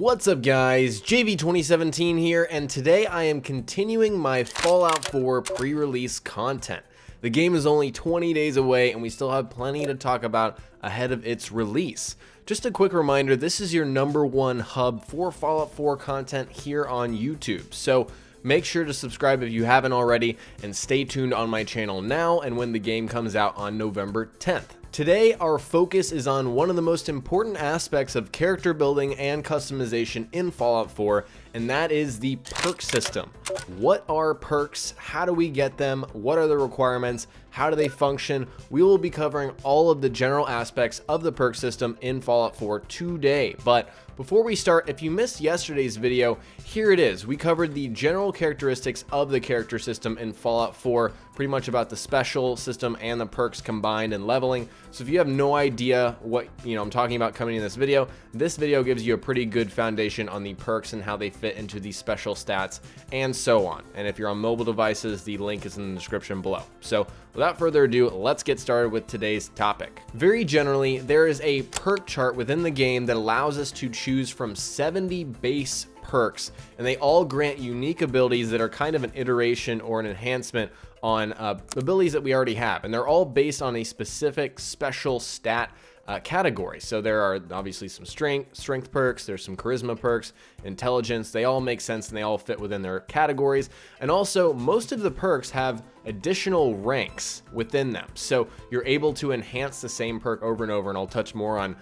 What's up guys, JV2017 here, and today I am continuing my Fallout 4 pre-release content. The game is only 20 days away and we still have plenty to talk about ahead of its release. Just a quick reminder, this is your #1 hub for Fallout 4 content here on YouTube, so make sure to subscribe if you haven't already and stay tuned on my channel now and when the game comes out on November 10th. Today, our focus is on one of the most important aspects of character building and customization in Fallout 4, and that is the perk system. What are perks? How do we get them? What are the requirements? How do they function? We will be covering all of the general aspects of the perk system in Fallout 4 today. But before we start, if you missed yesterday's video, here it is. We covered the general characteristics of the character system in Fallout 4, pretty much about the special system and the perks combined and leveling. So if you have no idea what I'm talking about coming in this video gives you a pretty good foundation on the perks and how they fit into the special stats and so on. And if you're on mobile devices, the link is in the description below. So without further ado, let's get started with today's topic. Very generally, there is a perk chart within the game that allows us to choose from 70 base perks, and they all grant unique abilities that are kind of an iteration or an enhancement on abilities that we already have, and they're all based on a specific special stat category. So there are obviously some strength perks, there's some charisma perks, intelligence. They all make sense and they all fit within their categories. And also most of the perks have additional ranks within them, so you're able to enhance the same perk over and over, and I'll touch more on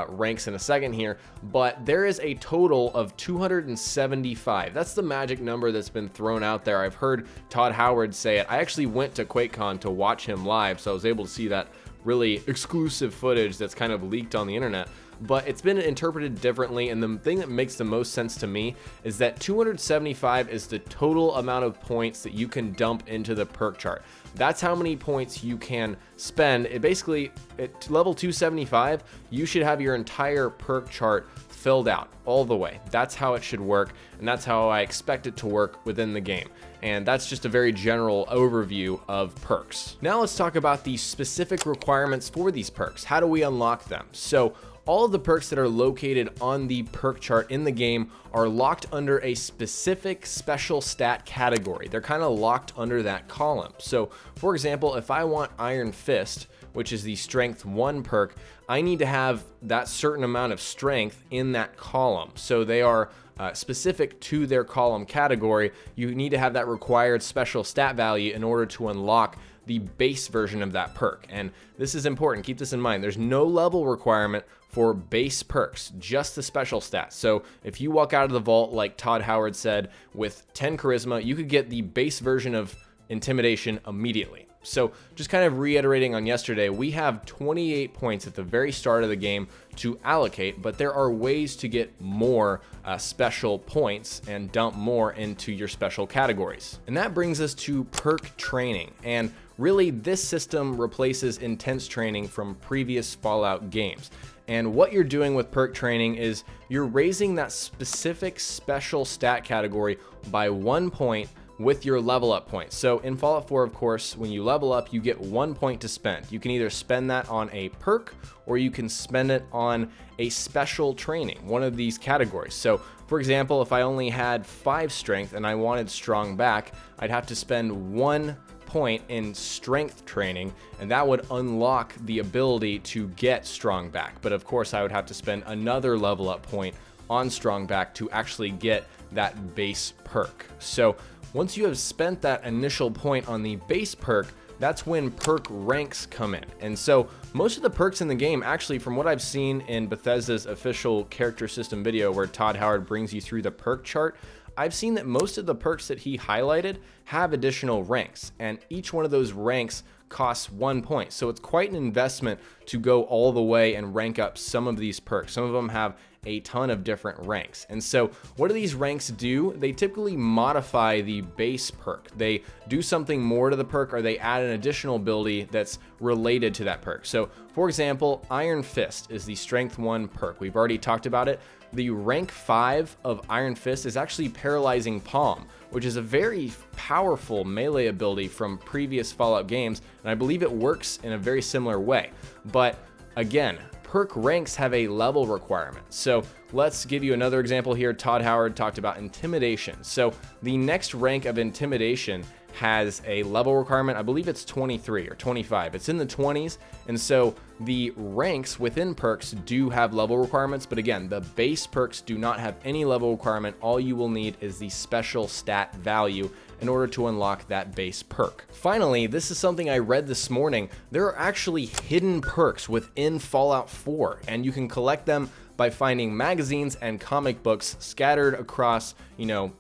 ranks in a second here, but there is a total of 275. That's the magic number that's been thrown out there. I've heard Todd Howard say it. I actually went to QuakeCon to watch him live, so I was able to see that really exclusive footage that's kind of leaked on the internet, but it's been interpreted differently, and the thing that makes the most sense to me is that 275 is the total amount of points that you can dump into the perk chart. That's how many points you can spend. It basically, at level 275, you should have your entire perk chart filled out all the way. That's how it should work, and that's how I expect it to work within the game. And that's just a very general overview of perks. Now let's talk about the specific requirements for these perks. How do we unlock them? So all of the perks that are located on the perk chart in the game are locked under a specific special stat category. They're kind of locked under that column. So for example, if I want Iron Fist, which is the strength 1 perk, I need to have that certain amount of strength in that column. So they are specific to their column category. You need to have that required special stat value in order to unlock the base version of that perk. And this is important, keep this in mind. There's no level requirement for base perks, just the special stats. So if you walk out of the vault, like Todd Howard said, with 10 charisma, you could get the base version of intimidation immediately. So just kind of reiterating on yesterday, we have 28 points at the very start of the game to allocate, but there are ways to get more special points and dump more into your special categories. And that brings us to perk training. And really, this system replaces intense training from previous Fallout games. And what you're doing with perk training is you're raising that specific special stat category by 1 point with your level up points. So in Fallout 4, of course, when you level up, you get 1 point to spend. You can either spend that on a perk or you can spend it on a special training, one of these categories. So for example, if I only had 5 strength and I wanted strong back, I'd have to spend 1 point in strength training, and that would unlock the ability to get strong back. But of course, I would have to spend another level up point on strong back to actually get that base perk. So once you have spent that initial point on the base perk, that's when perk ranks come in. And so most of the perks in the game, actually, from what I've seen in Bethesda's official character system video where Todd Howard brings you through the perk chart, I've seen that most of the perks that he highlighted have additional ranks, and each one of those ranks costs 1 point. So it's quite an investment to go all the way and rank up some of these perks. Some of them have a ton of different ranks. And so what do these ranks do? They typically modify the base perk. They do something more to the perk, or they add an additional ability that's related to that perk. So for example, Iron Fist is the strength 1 perk. We've already talked about it. The rank 5 of Iron Fist is actually Paralyzing Palm, which is a very powerful melee ability from previous Fallout games, and I believe it works in a very similar way. But again, perk ranks have a level requirement. So let's give you another example here. Todd Howard talked about intimidation. So the next rank of intimidation has a level requirement. I believe it's 23 or 25. It's in the 20s. And so the ranks within perks do have level requirements. But again, the base perks do not have any level requirement. All you will need is the special stat value in order to unlock that base perk. Finally, this is something I read this morning. There are actually hidden perks within Fallout 4, and you can collect them by finding magazines and comic books scattered across,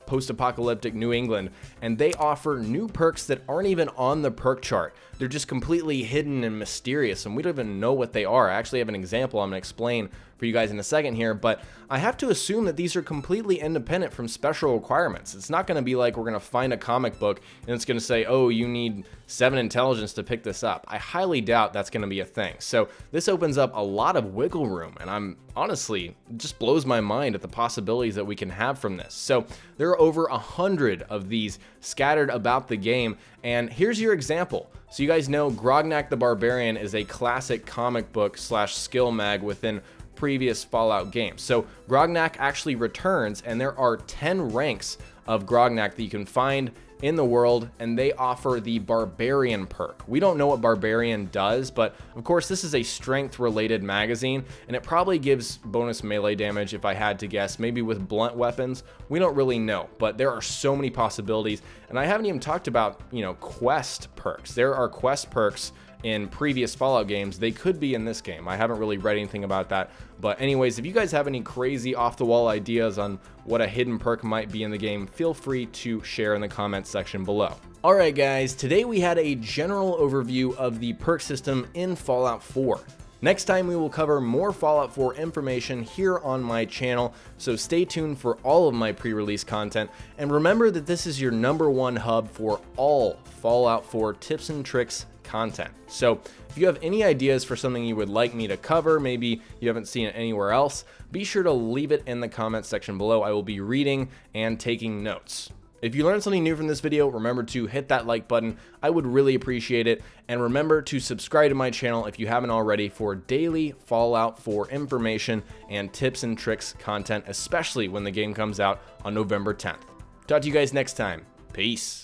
post-apocalyptic New England, and they offer new perks that aren't even on the perk chart. They're just completely hidden and mysterious, and we don't even know what they are. I actually have an example I'm going to explain for you guys in a second here, but I have to assume that these are completely independent from special requirements. It's not going to be like we're going to find a comic book and it's going to say, oh, you need 7 intelligence to pick this up. I highly doubt that's going to be a thing. So this opens up a lot of wiggle room, and I'm honestly, it just blows my mind at the possibilities that we can have from this. So there are over 100 of these scattered about the game, and here's your example. So you guys know Grognak the Barbarian is a classic comic book / skill mag within previous Fallout games. So Grognak actually returns, and there are 10 ranks of Grognak that you can find in the world, and they offer the Barbarian perk. We don't know what Barbarian does, but of course this is a strength related magazine, and it probably gives bonus melee damage if I had to guess, maybe with blunt weapons. We don't really know, but there are so many possibilities, and I haven't even talked about, quest perks. There are quest perks in previous Fallout games. They could be in this game. I haven't really read anything about that. But anyways, if you guys have any crazy off-the-wall ideas on what a hidden perk might be in the game, feel free to share in the comments section below. Alright guys, today we had a general overview of the perk system in Fallout 4. Next time we will cover more Fallout 4 information here on my channel, so stay tuned for all of my pre-release content, and remember that this is your #1 hub for all Fallout 4 tips and tricks content. So if you have any ideas for something you would like me to cover, maybe you haven't seen it anywhere else, be sure to leave it in the comments section below. I will be reading and taking notes. If you learned something new from this video, remember to hit that like button. I would really appreciate it. And remember to subscribe to my channel if you haven't already for daily Fallout 4 information and tips and tricks content, especially when the game comes out on November 10th. Talk to you guys next time. Peace.